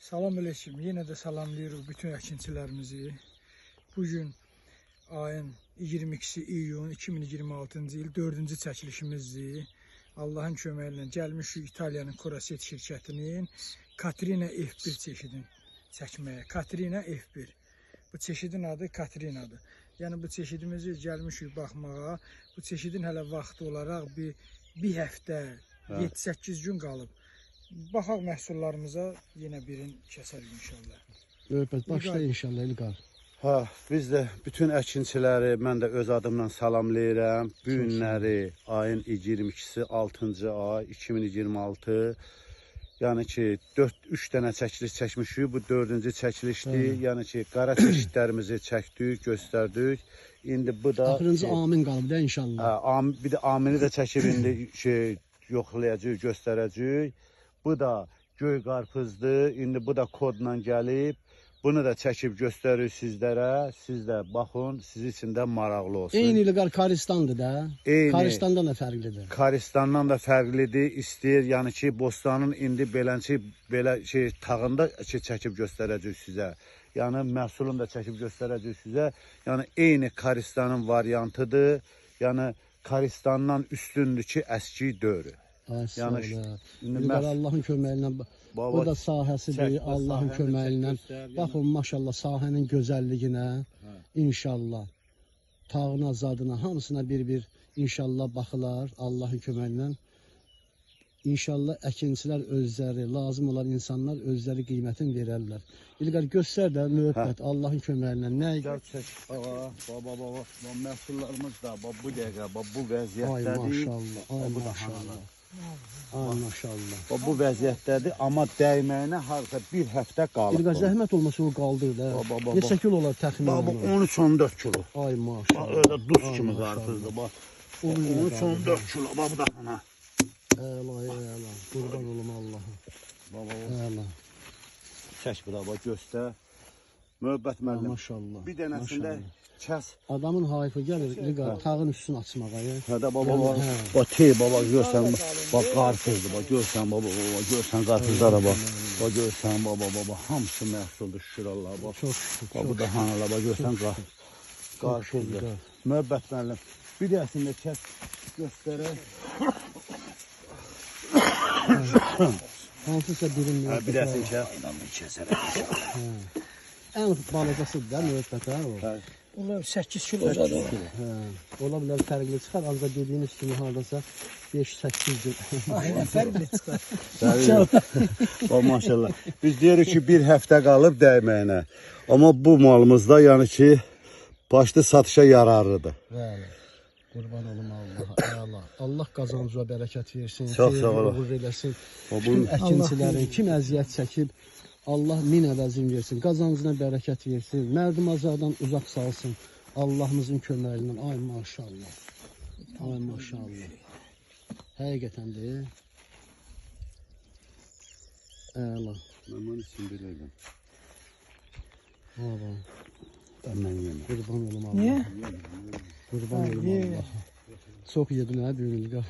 Salam aleyküm. Yine de salamlayırıq bütün əkinçilərimizi. Bugün ayın 22-si iyun 2026-cı il 4-cü çəkilişimizdir. Allahın köməyi ilə gəlmişik İtaliyanın Coraset şirkətinin Katrina F1 çeşidini çəkməyə. Katrina F1. Bu çeşidin adı Katrinadır. Yəni bu çeşidimizi gəlmişik baxmağa. Bu çeşidin hələ vaxtı olaraq bir həftə, 7-8 gün qalıb. Baxaq məhsullarımıza yenə birini kəsərik inşallah. Növbət başla inşallah İlqar. Biz də bütün əkinçiləri mən də öz adımdan salamlayıram. Bu günləri ayın 22-si 6-cı ay 2026. Yəni ki 3 dənə çəkiliş çəkmişik. Bu 4-cü çəkilişdir. Yəni ki qara çeşidlərimizi çəkdik, göstərdik. İndi bu da Axırıncı amin qalıb da inşallah. Bir də amini də çəkib indi yoxlayacağıq, göstərəcəyik. Bu da göy qarpızdır. İndi bu da kodla gəlib. Bunu da çəkib göstəririk sizlərə. Siz də baxın, sizin üçün də maraqlı olsun. Eyni İlqar Karistandır da. Eyni. Karistandan da fərqlidir. Karistandan da fərqlidir. İstəyir, yəni ki, bostanın indi belə tağında çəkib göstərəcək sizə. Yəni məhsulunu da çəkib göstərəcək sizə. Yəni eyni Karistanın variantıdır. Yəni Karistandan üstündür ki, əski dövrü. Yəni İlqar Allahın köməyi ilə bu da sahəsidir, Allahın köməyi ilə. Baxın maşallah sahənin gözəlliyinə inşallah tağına, zadına, hamısına bir inşallah baxılar Allahın köməyi ilə. İnşallah əkinçilər özləri, lazım olan insanlar özləri qiymətini verərlər. İlqar göstər də müvəffəq Allahın köməyi ilə. Nə? Baba, məhsullarımız da bu dəqiqə, bu vəziyyətdədir. Ay maşallah, ay maşallah. Ay maşallah. Bu vəziyyətdədir, amma dəyməyinə harca bir həftə qalıb. İlqar zəhmət olmasa o qaldır da. Neçə kilo olar təxminən? 13-14 kilo. Ay maşallah. Öyle duz kimi qarpızdır, bax. 13-14 kilo, bax bu da ana. Əla, qurban olum Allah'a. Əla. Çək bura, bax, göstər. Möhbət müəllim. Maşallah. Bir dənəsində kəs. Adamın hayfı gəlir, İlqar, tağın üstünü açmağa. Hədə baba, bax, baba, görsən, bax, qarpızdır, bax, görsən, baba, görsən, qarpızlara, bax. Bax, görsən, baba, hamısı məhsuldur, şükür Allah'a, bax. Çox şükür. Bax, bu da hanıla, bax, görsən, qarpızdır. Möhbət müəllim. Bir dənəsində kəs göstərək. Hansısa birini Bir dənəsində kəsərək. ən balacasıdır da müvəffəq o. Onlar 8 kilo zaten. Ola bilər fərqli çıxar, ancaq dediyiniz kimi hardasa 5-8 gün. Aynen fərqli çıxar. Maşallah. Biz deyirik ki, bir həftə qalıb dəyməyinə. Amma bu malımızda yəni ki, başlı satışa yararlıdır. Bəli. Qurban olum Allah'a. Allah qazancıya bərəkət versin. Çox sağ olun. Uğur eləsin. Bütün əkinçilərin kim əziyyət çəkib, Allah min əvəzin versin. Qazancına bərəkət versin. Mərdum azardan uzaq salsın. Allahımızın köməyi ilə. Ay maşallah. Ay maşallah. Həqiqətən də. Əla. Mən üçün bilirdim. Valla. Mən yeməm. Qurban olum Allah'a. Niye? Qurban olum Allah'a. Çox yedin hə, düyünlüqə.